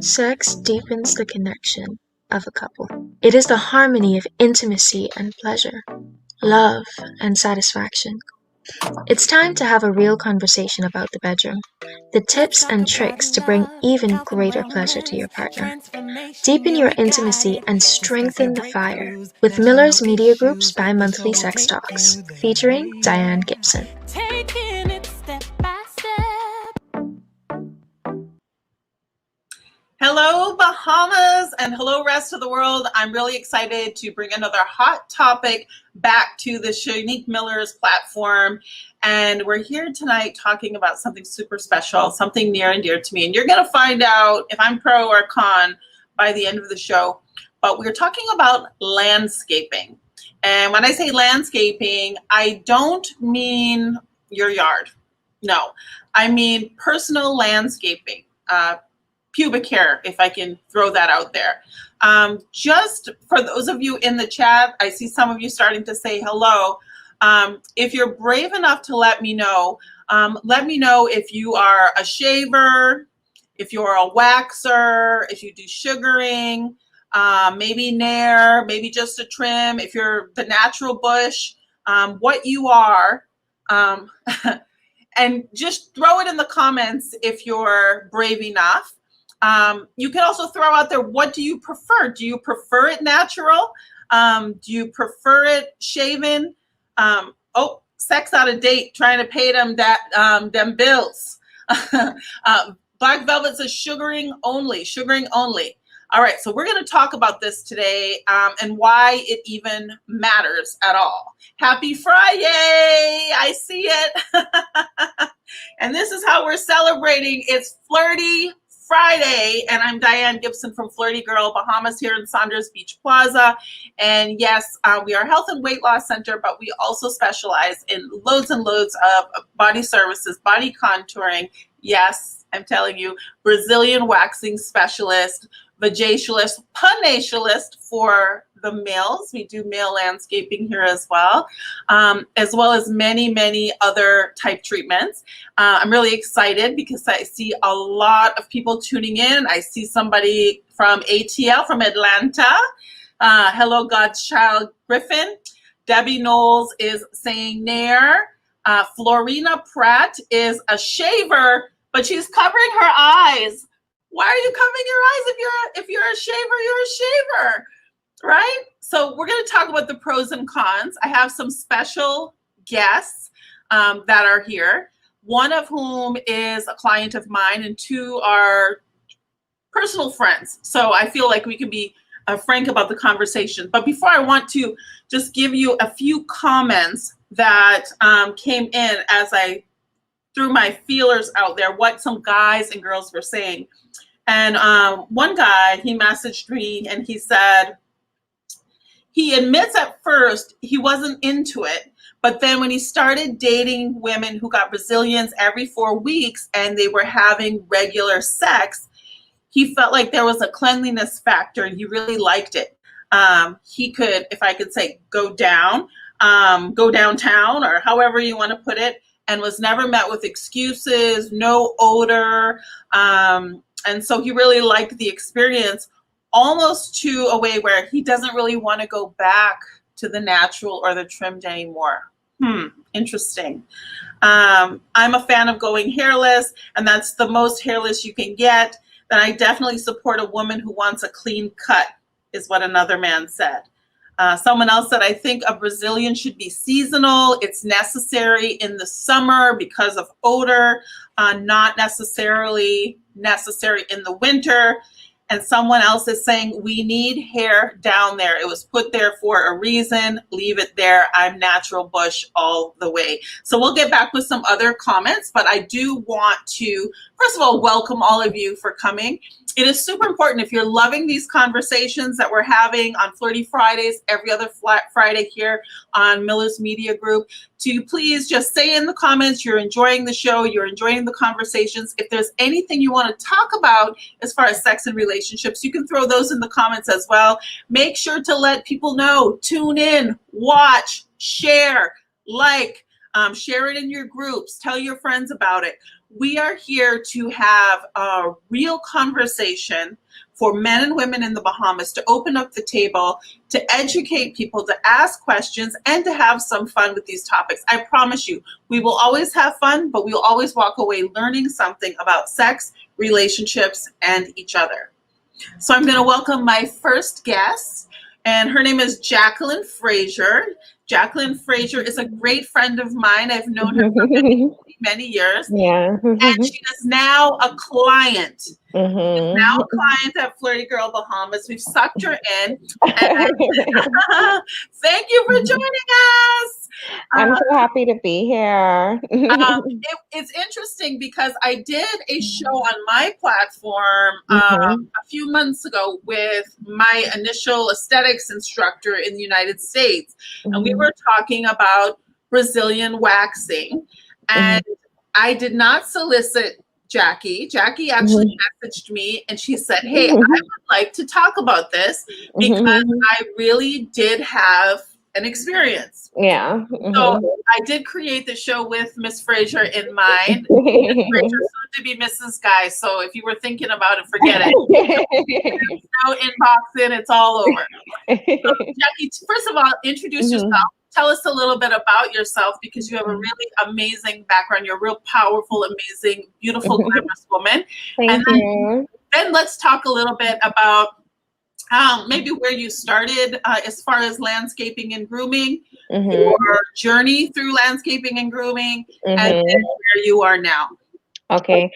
Sex deepens the connection of a couple. It is the harmony of intimacy and pleasure, love and satisfaction. It's time to have a real conversation about the bedroom, the tips and tricks to bring even greater pleasure to your partner. Deepen your intimacy and strengthen the fire with Miller's Media Group's bi-monthly sex talks, featuring Diane Gibson. Taking it step by step. Hello, Bahamas, and hello, rest of the world. I'm really excited to bring another hot topic back to the Shanique Miller's platform. And we're here tonight talking about something super special, something near and dear to me. And you're going to find out if I'm pro or con by the end of the show. But we're talking about landscaping. And when I say landscaping, I don't mean your yard. No, I mean personal landscaping. Pubic hair, if I can throw that out there. Just for those of you in the chat, I see some of you starting to say hello. If you're brave enough to let me know if you are a shaver, if you're a waxer, if you do sugaring, maybe nair, maybe just a trim, if you're the natural bush, what you are. And just throw it in the comments if you're brave enough. You can also throw out there, what do you prefer? Do you prefer it natural? Do you prefer it shaven? Sex out of date, trying to pay them them bills. Black Velvet says sugaring only. All right, so we're going to talk about this today and why it even matters at all. Happy Friday! I see it. And this is how we're celebrating. It's Flirty Friday, and I'm Diane Gibson from Flirty Girl Bahamas here in Saunders Beach Plaza. And yes, we are a health and weight loss center, but we also specialize in loads and loads of body services, body contouring. Yes, I'm telling you, Brazilian waxing specialist, vajacialist, punacialist for the males. We do male landscaping here as well as many, many other type treatments. I'm really excited because I see a lot of people tuning in. I see somebody from ATL, from Atlanta. Hello, God's Child Griffin. Debbie Knowles is saying nair. Florina Pratt is a shaver, but she's covering her eyes. Why are you covering your eyes? If you're a shaver, you're a shaver, right? So we're going to talk about the pros and cons. I have some special guests that are here, one of whom is a client of mine and two are personal friends. So I feel like we can be frank about the conversation. But before, I want to just give you a few comments that came in as I threw my feelers out there, what some guys and girls were saying. And one guy, he messaged me and he said, he admits at first he wasn't into it, but then when he started dating women who got Brazilians every 4 weeks and they were having regular sex, he felt like there was a cleanliness factor and he really liked it. He could, if I could say, go downtown, or however you want to put it, and was never met with excuses, no odor. And so he really liked the experience, almost to a way where he doesn't really want to go back to the natural or the trimmed anymore. Interesting. I'm a fan of going hairless, and that's the most hairless you can get. Then I definitely support a woman who wants a clean cut, is what another man said. Someone else said, I think a Brazilian should be seasonal. It's necessary in the summer because of odor, not necessarily necessary in the winter. And someone else is saying, we need hair down there. It was put there for a reason. Leave it there. I'm natural bush all the way. So we'll get back with some other comments, but I do want to, first of all, welcome all of you for coming. It is super important, if you're loving these conversations that we're having on Flirty Fridays, every other Friday here on Miller's Media Group, to please just say in the comments you're enjoying the show, you're enjoying the conversations. If there's anything you want to talk about as far as sex and relationships, you can throw those in the comments as well. Make sure to let people know, tune in, watch, share, like, share it in your groups, tell your friends about it. we are here to have a real conversation for men and women in the Bahamas, to open up the table, to educate people, to ask questions, and to have some fun with these topics. I promise you, we will always have fun, but we'll always walk away learning something about sex, relationships, and each other. So I'm going to welcome my first guest, and her name is Jacqueline Frazier. Jacqueline Frazier is a great friend of mine. I've known her for many years. Yeah. And she is now a client. Mhm. Now a client at Flirty Girl Bahamas. We've sucked her in. And thank you for joining us. I'm so happy to be here. It's interesting because I did a show on my platform Mhm. a few months ago with my initial aesthetics instructor in the United States. And we were talking about Brazilian waxing. And I did not solicit Jackie. Jackie actually messaged me and she said, hey, I would like to talk about this because I really did have an experience. Yeah. So I did create the show with Miss Frazier in mind. Miss Frazier, soon to be Mrs. Guy. So if you were thinking about it, forget it. There's no inbox in, it's all over. Jackie, first of all, introduce yourself. Tell us a little bit about yourself because you have a really amazing background. You're a real powerful, amazing, beautiful, glamorous woman. Thank you. Then let's talk a little bit about maybe where you started as far as landscaping and grooming, your journey through landscaping and grooming, and then where you are now. Okay.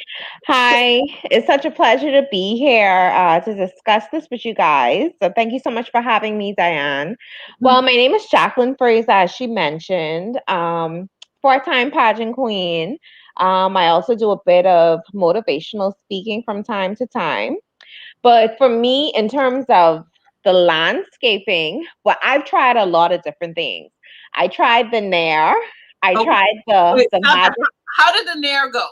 Hi. It's such a pleasure to be here to discuss this with you guys. So thank you so much for having me, Diane. Well, my name is Jacqueline Frazier, as she mentioned, four-time pageant queen. I also do a bit of motivational speaking from time to time. But for me, in terms of the landscaping, well, I've tried a lot of different things. I tried the Nair. I tried Wait, the magic. how did the Nair go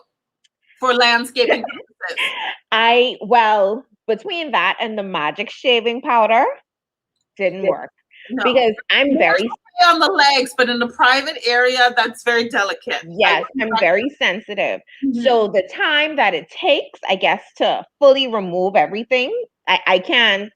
for landscaping purposes? Well, between that and the magic shaving powder, didn't work. No. Because I'm very on the legs, but in the private area, that's very delicate. Yes, I'm very sensitive. So the time that it takes, I guess, to fully remove everything, I can't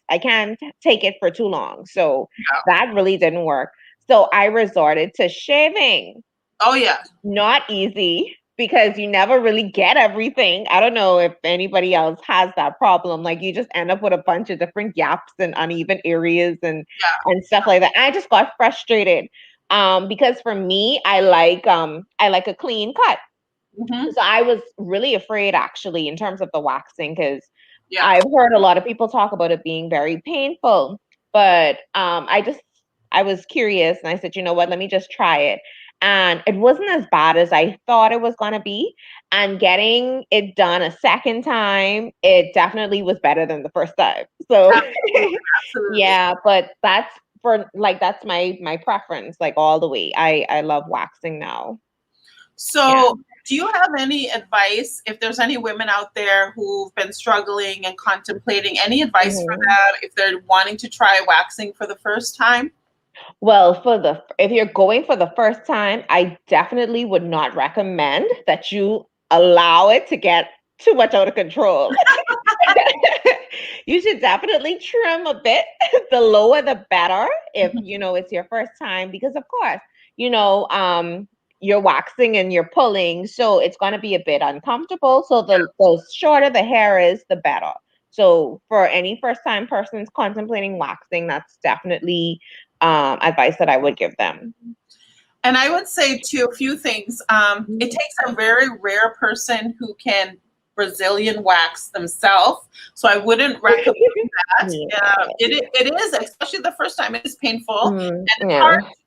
take it for too long. So that really didn't work. So I resorted to shaving. Oh yeah. Not easy because you never really get everything. I don't know if anybody else has that problem. Like you just end up with a bunch of different gaps and uneven areas and stuff like that. I just got frustrated because for me, I like a clean cut. So I was really afraid actually in terms of the waxing because I've heard a lot of people talk about it being very painful. But I was curious and I said, you know what, let me just try it. And it wasn't as bad as I thought it was going to be. And getting it done a second time, it definitely was better than the first time. So Absolutely. yeah, but that's my preference, like all the way. I love waxing now. So do you have any advice if there's any women out there who've been struggling and contemplating, any advice for them if they're wanting to try waxing for the first time? Well, if you're going for the first time, I definitely would not recommend that you allow it to get too much out of control. You should definitely trim a bit. The lower, the better if, it's your first time, because of course, you're waxing and you're pulling, so it's going to be a bit uncomfortable. So the shorter the hair is, the better. So for any first time persons contemplating waxing, that's definitely advice that I would give them. And I would say too, a few things. It takes a very rare person who can Brazilian wax themselves. So I wouldn't recommend that. It is, especially the first time, it is painful. And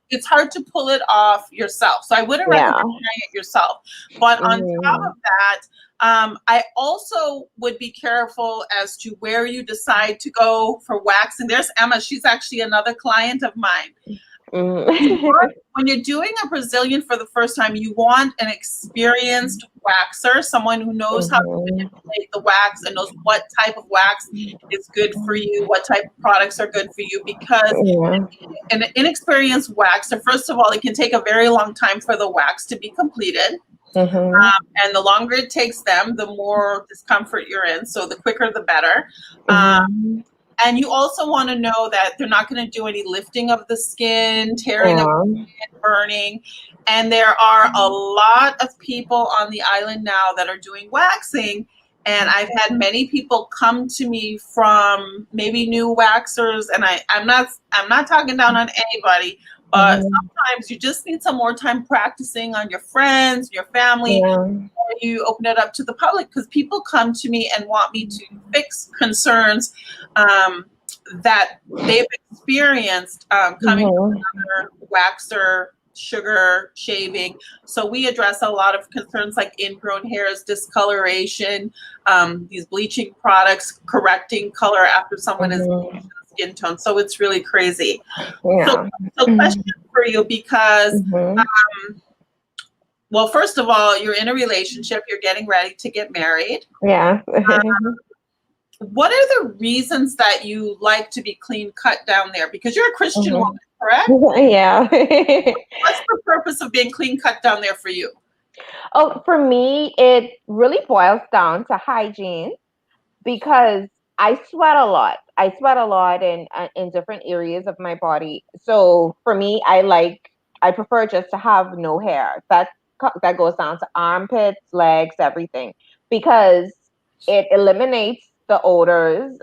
it's hard to pull it off yourself. So I wouldn't recommend trying it yourself. But on top of that, I also would be careful as to where you decide to go for waxing. There's Emma. She's actually another client of mine. When you're doing a Brazilian for the first time, you want an experienced waxer, someone who knows how to manipulate the wax and knows what type of wax is good for you, what type of products are good for you, because an inexperienced waxer, first of all, it can take a very long time for the wax to be completed. Mhm. And the longer it takes them, the more discomfort you're in. So the quicker, the better. Mhm. And you also want to know that they're not going to do any lifting of the skin, tearing of Yeah. the skin, burning. And there are a lot of people on the island now that are doing waxing. And I've had many people come to me from maybe new waxers, and I'm not talking down on anybody, but Mhm. sometimes you just need some more time practicing on your friends, your family, Yeah. you open it up to the public, because people come to me and want me to fix concerns that they've experienced coming from Mhm. another waxer, sugar, shaving. So we address a lot of concerns like ingrown hairs, discoloration, these bleaching products, correcting color after someone is Mhm. skin tone. So it's really crazy. So, Yeah. so question for you, because Mhm. well, first of all, you're in a relationship, you're getting ready to get married. Yeah. What are the reasons that you like to be clean cut down there? Because you're a Christian Mhm. woman, correct? Yeah. What's the purpose of being clean cut down there for you? Oh, for me, it really boils down to hygiene because I sweat a lot. I sweat a lot in different areas of my body. So for me, I prefer just to have no hair. That goes down to armpits, legs, everything, because it eliminates the odors.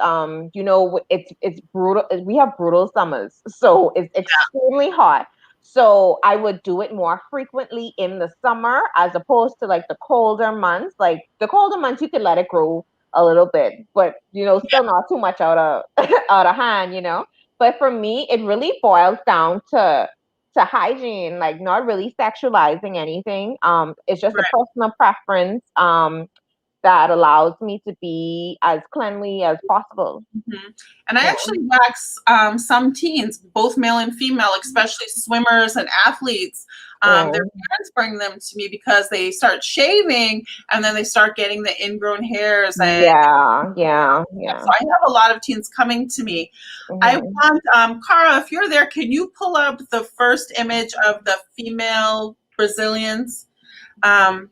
It's brutal. We have brutal summers, so it's extremely hot. So I would do it more frequently in the summer as opposed to like the colder months. Like the colder months, you can let it grow a little bit, but still not too much out of out of hand. But for me, it really boils down to hygiene, like not really sexualizing anything. It's just a Right. personal preference that allows me to be as cleanly as possible. Mhm. And I Yeah. actually wax some teens, both male and female, especially swimmers and athletes. Yeah. Their parents bring them to me because they start shaving and then they start getting the ingrown hairs. And Yeah. Yeah. Yeah. so I have a lot of teens coming to me. I Mhm. want, Cara, if you're there, can you pull up the first image of the female Brazilians? Um,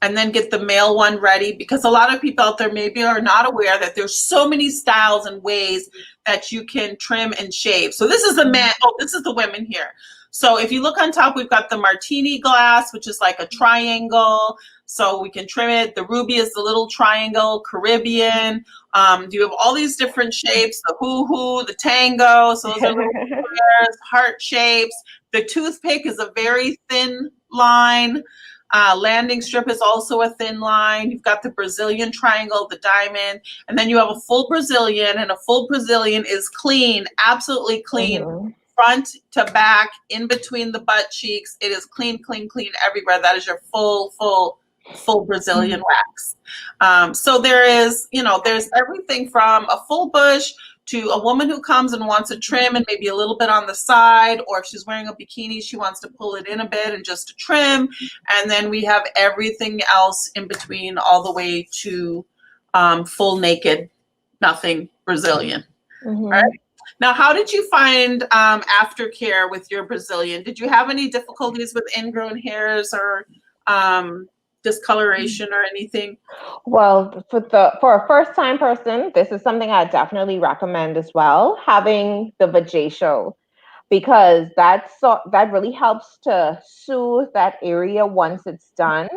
and then get the male one ready, because a lot of people out there maybe are not aware that there's so many styles and ways that you can trim and shave. So this is the man. Oh, this is the women here. So if you look on top, we've got the martini glass, which is like a triangle. So we can trim it. The ruby is the little triangle. Caribbean. You have all these different shapes. The hoo-hoo, the tango. So those are little squares, heart shapes. The toothpick is a very thin line. Landing strip is also a thin line. You've got the Brazilian triangle, the diamond, and then you have a full Brazilian, and a full Brazilian is clean, absolutely clean, Mhm. front to back, in between the butt cheeks. It is clean, clean, clean everywhere. That is your full Brazilian wax. So there's everything from a full bush to a woman who comes and wants a trim and maybe a little bit on the side, or if she's wearing a bikini, she wants to pull it in a bit and just a trim. And then we have everything else in between, all the way to full naked, nothing Brazilian. Mhm. All right. Now, how did you find aftercare with your Brazilian? Did you have any difficulties with ingrown hairs or discoloration or anything? Well, for a first time person, this is something I definitely recommend as well, having the vajacial, because that really helps to soothe that area once it's done.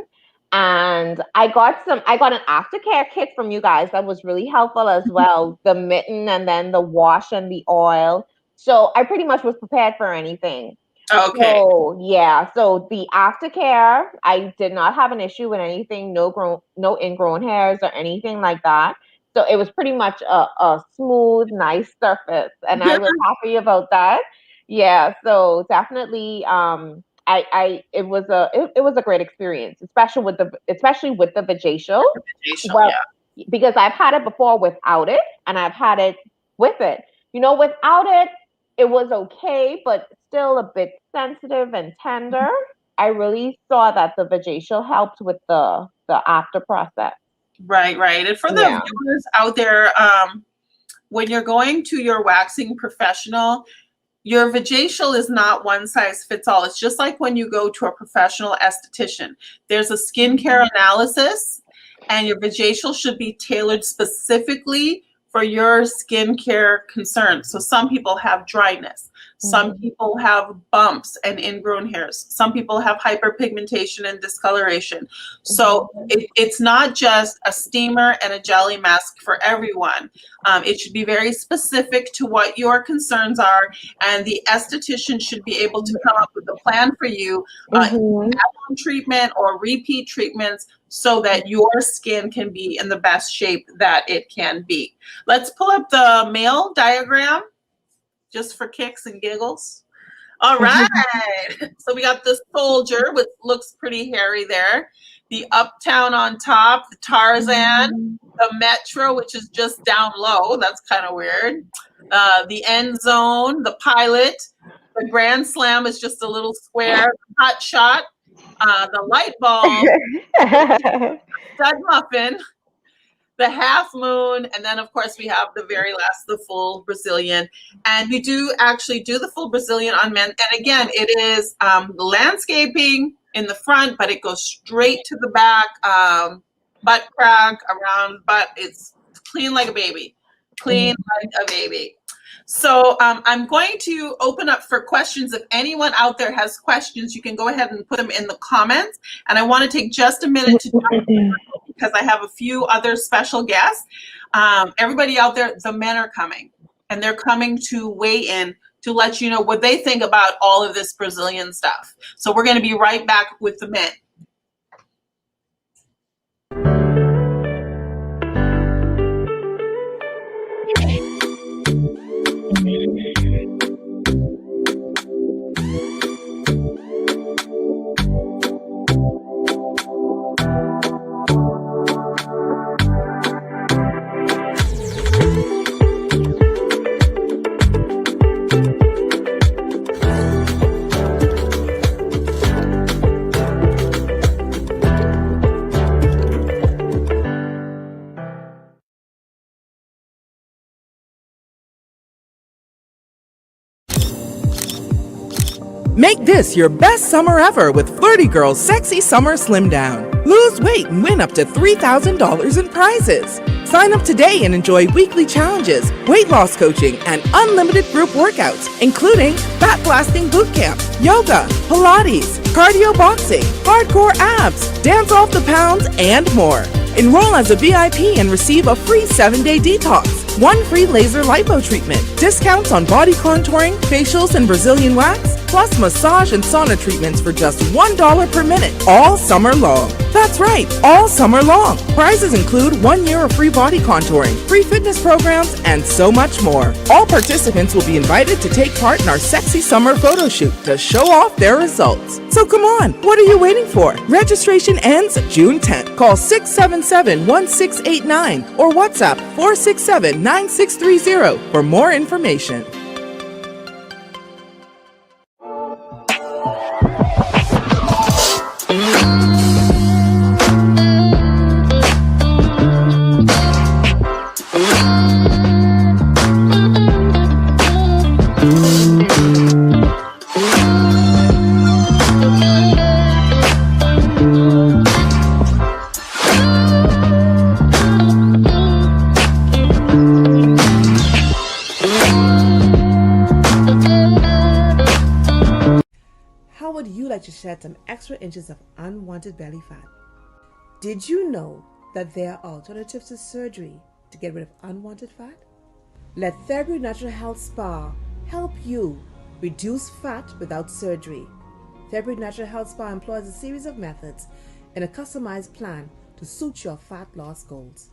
And I got an aftercare kit from you guys that was really helpful as well. The mitten and then the wash and the oil. So I pretty much was prepared for anything. Okay. So yeah, so the aftercare, I did not have an issue with anything, no ingrown hairs or anything like that. So it was pretty much a smooth, nice surface, and I Good. was happy about that. Yeah, so definitely, it was a great experience, especially with the vajacial. Facial, Well, yeah. because I've had it before without it, and I've had it with it. Without it, it was okay, but still a bit sensitive and tender. I really saw that the vajacial helped with the after process. Right, right. And for the Yeah. viewers out there, when you're going to your waxing professional, Your vajacial is not one size fits all. It's just like when you go to a professional esthetician. There's a skincare analysis, and your vajacial should be tailored specifically for your skincare concerns. So some people have dryness. Some people have bumps and ingrown hairs. Some people have hyperpigmentation and discoloration. So it's not just a steamer and a jelly mask for everyone. It should be very specific to what your concerns are, and the esthetician should be able to come up with a plan for you, at-home treatment or repeat treatments, so that your skin can be in the best shape that it can be. Let's pull up the male diagram just for kicks and giggles. All right. So we got the soldier, which looks pretty hairy there. The uptown on top, the Tarzan, the Metro, which is just down low. That's kind of weird. The end zone, the pilot, the Grand Slam is just a little square. Hot shot, the light bulb, stud muffin, the half moon, and then of course we have the very last, the full Brazilian. And we do actually do the full Brazilian on men. And again, it is landscaping in the front, but it goes straight to the back, butt crack, around butt. It's clean like a baby, clean like a baby. So I'm going to open up for questions. If anyone out there has questions, you can go ahead and put them in the comments. And I want to take just a minute to jump in because I have a few other special guests. Everybody out there, the men are coming, and they're coming to weigh in to let you know what they think about all of this Brazilian stuff. So we're going to be right back with the men. Make this your best summer ever with Flirty Girl's Sexy Summer Slim Down. Lose weight and win up to $3,000 in prizes. Sign up today and enjoy weekly challenges, weight loss coaching, and unlimited group workouts, including fat blasting boot camp, yoga, Pilates, cardio boxing, hardcore abs, dance off the pounds, and more. Enroll as a VIP and receive a free 7-day detox, 1 free laser lipo treatment, discounts on body contouring, facials, and Brazilian wax, plus massage and sauna treatments for just $1 per minute, all summer long. That's right, all summer long. Prizes include 1 year of free body contouring, free fitness programs, and so much more. All participants will be invited to take part in our sexy summer photo shoot to show off their results. So come on, what are you waiting for? Registration ends June 10th. Call 677-1689 or WhatsApp 467-9630 for more information. To shed some extra inches of unwanted belly fat. Did you know that there are alternatives to surgery to get rid of unwanted fat? Let Therapy Natural Health Spa help you reduce fat without surgery. Therapy Natural Health Spa employs a series of methods in a customized plan to suit your fat loss goals.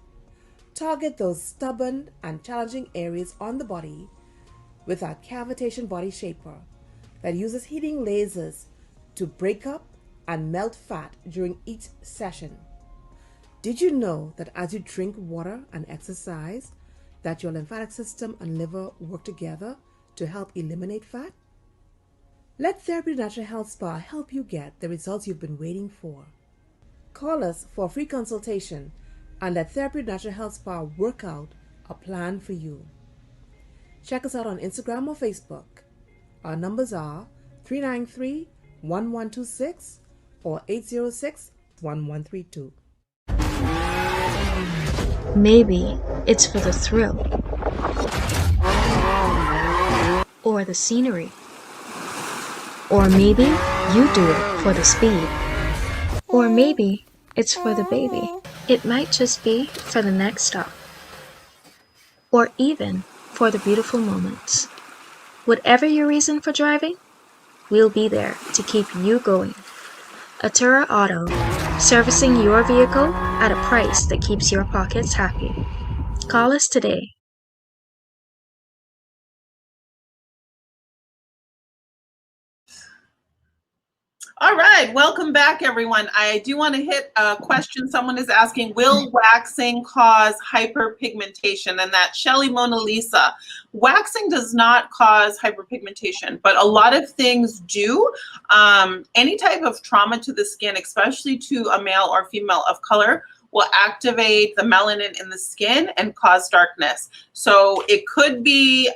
Target those stubborn and challenging areas on the body with our cavitation body shaper that uses heating lasers to break up and melt fat during each session. Did you know that as you drink water and exercise, that your lymphatic system and liver work together to help eliminate fat? Let Therapy Natural Health Spa help you get the results you've been waiting for. Call us for a free consultation and let Therapy Natural Health Spa work out a plan for you. Check us out on Instagram or Facebook Our numbers are 393-1126 or 806-1132. Maybe it's for the thrill, or the scenery, or maybe you do it for the speed, or maybe it's for the baby. It might just be for the next stop, or even for the beautiful moments. Whatever your reason for driving, we'll be there to keep you going. Atura Auto, servicing your vehicle at a price that keeps your pockets happy. Call us today. All right, welcome back, everyone. I do want to hit a question someone is asking, will waxing cause hyperpigmentation? And that's Shelly Mona Lisa. Waxing does not cause hyperpigmentation, but a lot of things do. Any type of trauma to the skin, especially to a male or female of color, will activate the melanin in the skin and cause darkness. So it could be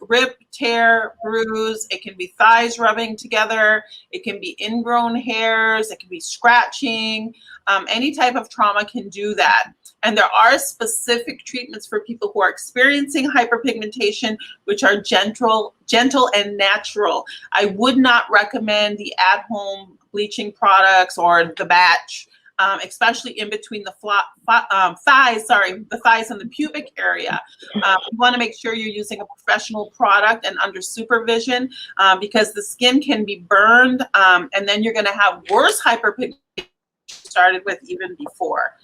rip, tear, bruise. It can be thighs rubbing together. It can be ingrown hairs. It can be scratching. Any type of trauma can do that. And there are specific treatments for people who are experiencing hyperpigmentation, which are gentle and natural. I would not recommend the at-home bleaching products or the batch. Especially in between the thighs and the pubic area. You want to make sure you're using a professional product and under supervision because the skin can be burned and then you're going to have worse hyperpigmentation started with even before.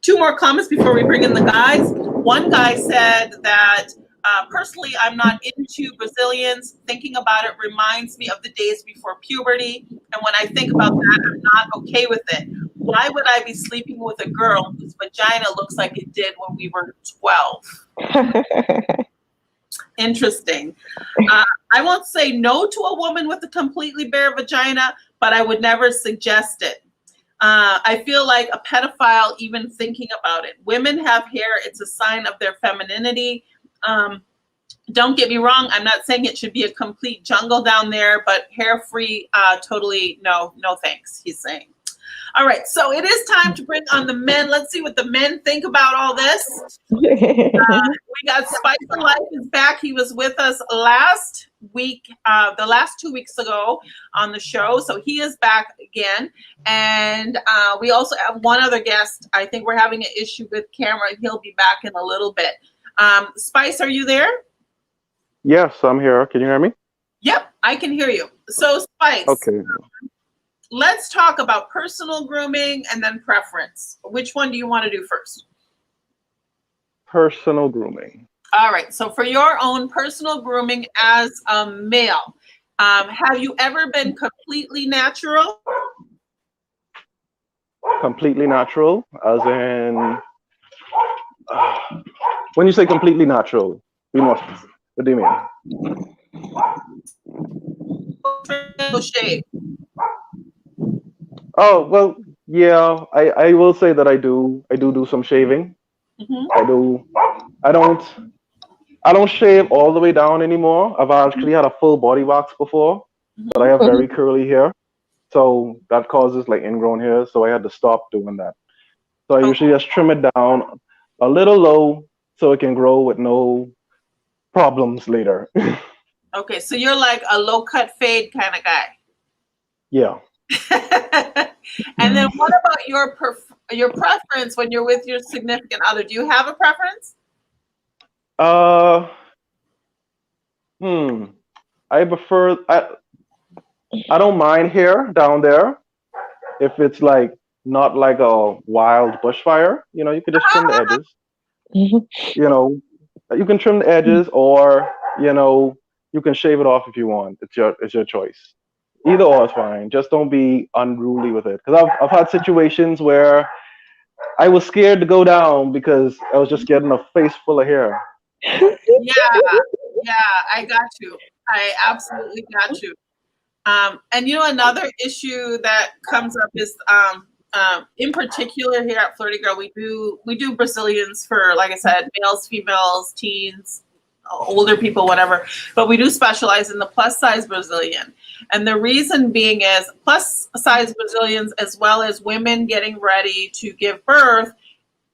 2 more comments before we bring in the guys. One guy said that personally, I'm not into Brazilians. Thinking about it reminds me of the days before puberty. And when I think about that, I'm not okay with it. Why would I be sleeping with a girl whose vagina looks like it did when we were 12? Interesting. I won't say no to a woman with a completely bare vagina, but I would never suggest it. I feel like a pedophile even thinking about it. Women have hair. It's a sign of their femininity. Don't get me wrong. I'm not saying it should be a complete jungle down there, but hair-free, totally no thanks, he's saying. All right, so it is time to bring on the men. Let's see what the men think about all this. We got Spice of Life is back. He was with us last week, the last 2 weeks ago on the show. So he is back again. And we also have one other guest. I think we're having an issue with camera. He'll be back in a little bit. Spice, are you there? Yes, I'm here. Can you hear me? Yep, I can hear you. So Spice. Okay. Let's talk about personal grooming and then preference. Which one do you want to do first? Personal grooming. All right. So for your own personal grooming as a male, have you ever been completely natural? Completely natural, as in, when you say completely natural, what do you mean? No shave. Oh, well, yeah, I will say that I do some shaving. Mm-hmm. I don't shave all the way down anymore. I've actually had a full body wax before, but I have very curly hair. So that causes like ingrown hair. So I had to stop doing that. So I usually just trim it down a little low so it can grow with no problems later. Okay, so you're like a low cut fade kind of guy. Yeah. And then what about your preference when you're with your significant other? Do you have a preference? I prefer, I don't mind hair down there if it's like not like a wild bushfire. You know, you could just trim the edges. You know, you can trim the edges, or you know, you can shave it off if you want. It's your choice. Either or is fine. Just don't be unruly with it. Because I've had situations where I was scared to go down because I was just getting a face full of hair. Yeah, I got you. I absolutely got you. And you know, another issue that comes up is, in particular here at Flirty Girl, we do Brazilians for, like I said, males, females, teens, older people, whatever. But we do specialize in the plus size Brazilian. And the reason being is plus size Brazilians, as well as women getting ready to give birth,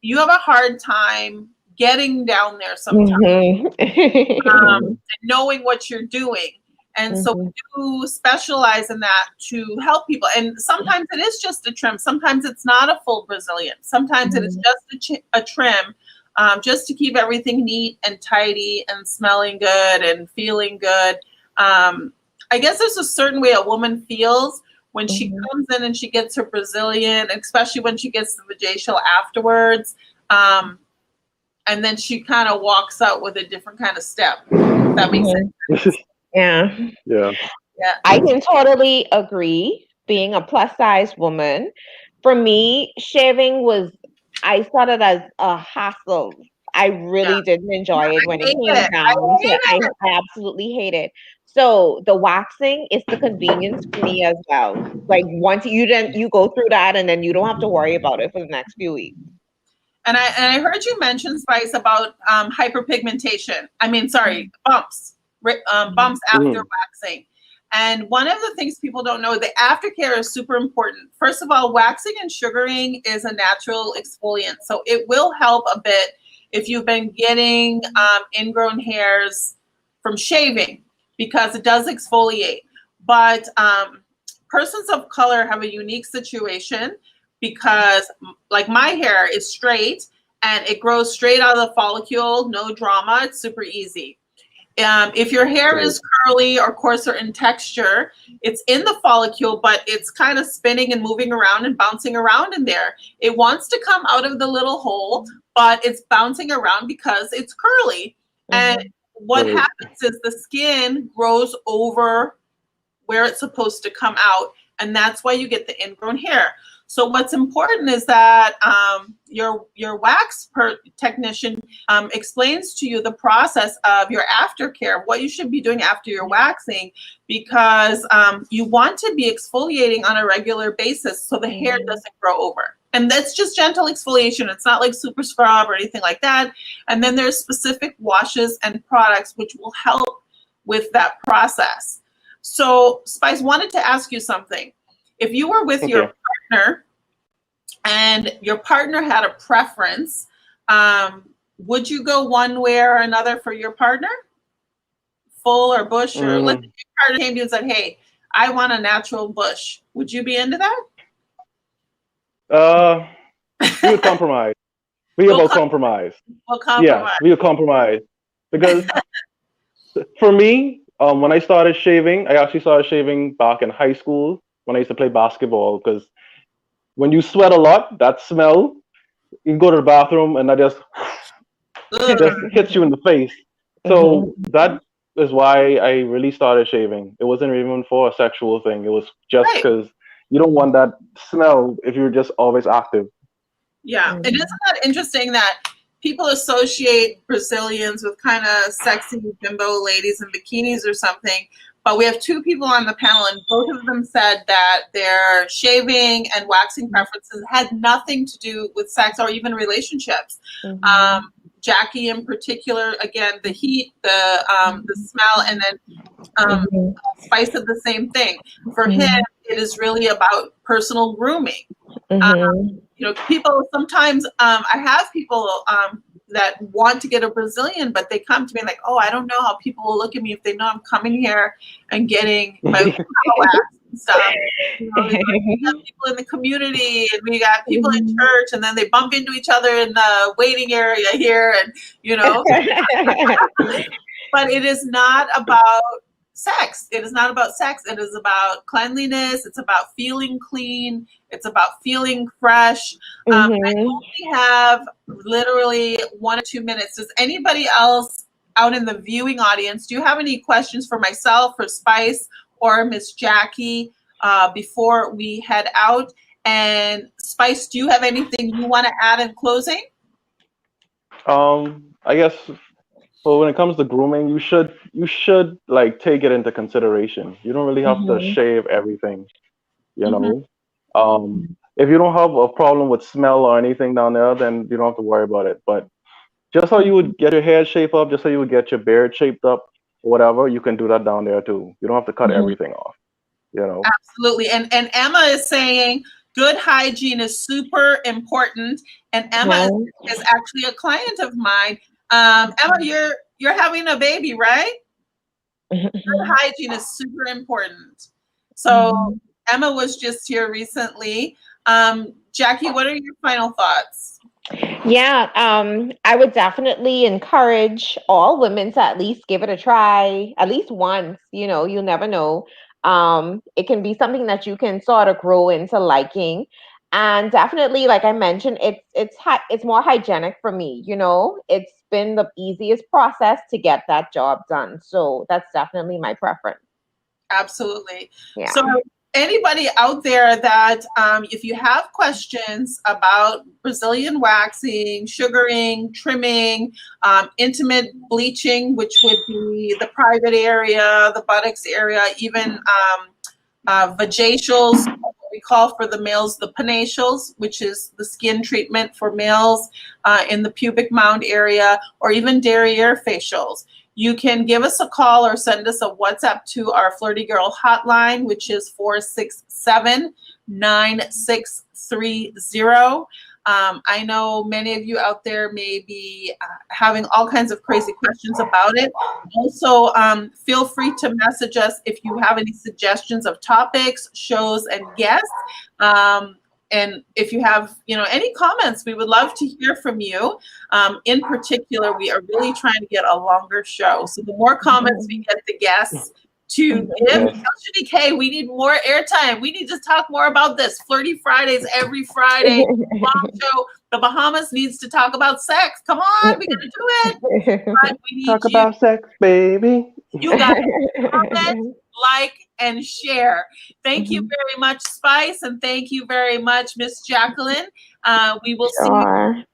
you have a hard time getting down there sometimes, and knowing what you're doing. And so we do specialize in that to help people. And sometimes it is just a trim. Sometimes it's not a full Brazilian. Sometimes it is just a trim, just to keep everything neat and tidy and smelling good and feeling good. I guess there's a certain way a woman feels when she comes in and she gets her Brazilian, especially when she gets the vajacial afterwards. And then she kind of walks out with a different kind of step. That makes sense. Yeah. Yeah. I can totally agree. Being a plus size woman, for me, shaving was, I saw it as a hassle. I really didn't enjoy it when it came down. I absolutely hate it. So the waxing is the convenience for me as well. Like once you go through that, and then you don't have to worry about it for the next few weeks. And I heard you mention, Spice, about hyperpigmentation. I mean, sorry, bumps after waxing. And one of the things people don't know, the aftercare is super important. First of all, waxing and sugaring is a natural exfoliant. So it will help a bit if you've been getting ingrown hairs from shaving, because it does exfoliate. But persons of color have a unique situation, because like my hair is straight and it grows straight out of the follicle, no drama, it's super easy. If your hair is curly or coarser in texture, it's in the follicle, but it's kind of spinning and moving around and bouncing around in there. It wants to come out of the little hole, but it's bouncing around because it's curly. And what happens is the skin grows over where it's supposed to come out, and that's why you get the ingrown hair. So what's important is that your wax technician explains to you the process of your aftercare, what you should be doing after your waxing, because you want to be exfoliating on a regular basis so the hair doesn't grow over. And that's just gentle exfoliation. It's not like super scrub or anything like that. And then there's specific washes and products which will help with that process. So Spice, wanted to ask you something. If you were with your partner and your partner had a preference, would you go one way or another for your partner? Full or bush? Or let's say your partner came to you and said, hey, I want a natural bush. Would you be into that? We would compromise. We will compromise. We'll compromise. Yeah, we would compromise. Because for me, when I started shaving, I actually started shaving back in high school when I used to play basketball, because when you sweat a lot, that smell, you can go to the bathroom and that just hits you in the face. So that is why I really started shaving. It wasn't even for a sexual thing. It was just because you don't want that smell if you're just always active. Yeah, and isn't that interesting that people associate Brazilians with kind of sexy bimbo ladies in bikinis or something? But we have two people on the panel, and both of them said that their shaving and waxing preferences had nothing to do with sex or even relationships. Jackie in particular, again, the heat, the smell, and then Spice said the same thing. For him, it is really about personal grooming. You know, people sometimes, I have people that want to get a Brazilian, but they come to me like, oh, I don't know how people will look at me if they know I'm coming here and getting my wax and stuff. You know, we got people in the community, and we got people in church, and then they bump into each other in the waiting area here, and you know. But it is not about sex. It is not about sex. It is about cleanliness. It's about feeling clean. It's about feeling fresh. I only have literally 1 or 2 minutes. Does anybody else out in the viewing audience, do you have any questions for myself, for Spice, or Miss Jackie before we head out? And Spice, do you have anything you want to add in closing? I guess. So when it comes to grooming, you should like take it into consideration. You don't really have to shave everything, you know. If you don't have a problem with smell or anything down there, then you don't have to worry about it. But Just how you would get your hair shaped up, just how you would get your beard shaped up, whatever, you can do that down there too. You don't have to cut Mhm. everything off. You know. Absolutely. And Emma is saying good hygiene is super important. And Emma is actually a client of mine. Emma, you're having a baby, right? Good hygiene is super important. So Emma was just here recently. Jackie, what are your final thoughts? Yeah, I would definitely encourage all women to at least give it a try, at least once. You know, you'll never know. It can be something that you can sort of grow into liking, and definitely, like I mentioned, it's more hygienic for me. You know, it's been the easiest process to get that job done, so that's definitely my preference. Absolutely. Yeah. So anybody out there that if you have questions about Brazilian waxing, sugaring, trimming, intimate bleaching, which would be the private area, the buttocks area, even vajacials, what we call for the males the penatials, which is the skin treatment for males in the pubic mound area, or even derriere facials, you can give us a call or send us a WhatsApp to our Flirty Girl hotline, which is 467-9630. I know many of you out there may be having all kinds of crazy questions about it. Also, feel free to message us if you have any suggestions of topics, shows, and guests. And if you have, any comments, we would love to hear from you. In particular, we are really trying to get a longer show. So the more comments we get the guests to give, K, we need more airtime. We need to talk more about this. Flirty Fridays every Friday. Mom show. The Bahamas needs to talk about sex. Come on, we gotta do it. But we need Talk about sex, baby. You guys comment, like, and share. Thank you very much, Spice, and thank you very much, Miss Jacqueline. We will see you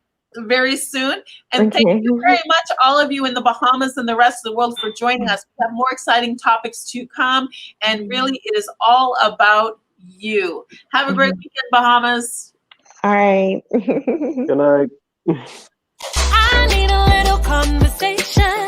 very soon. And thank you very much, all of you in the Bahamas and the rest of the world, for joining us. We have more exciting topics to come, and really, it is all about you. Have a great weekend, Bahamas. All right. Good night. I need a little conversation.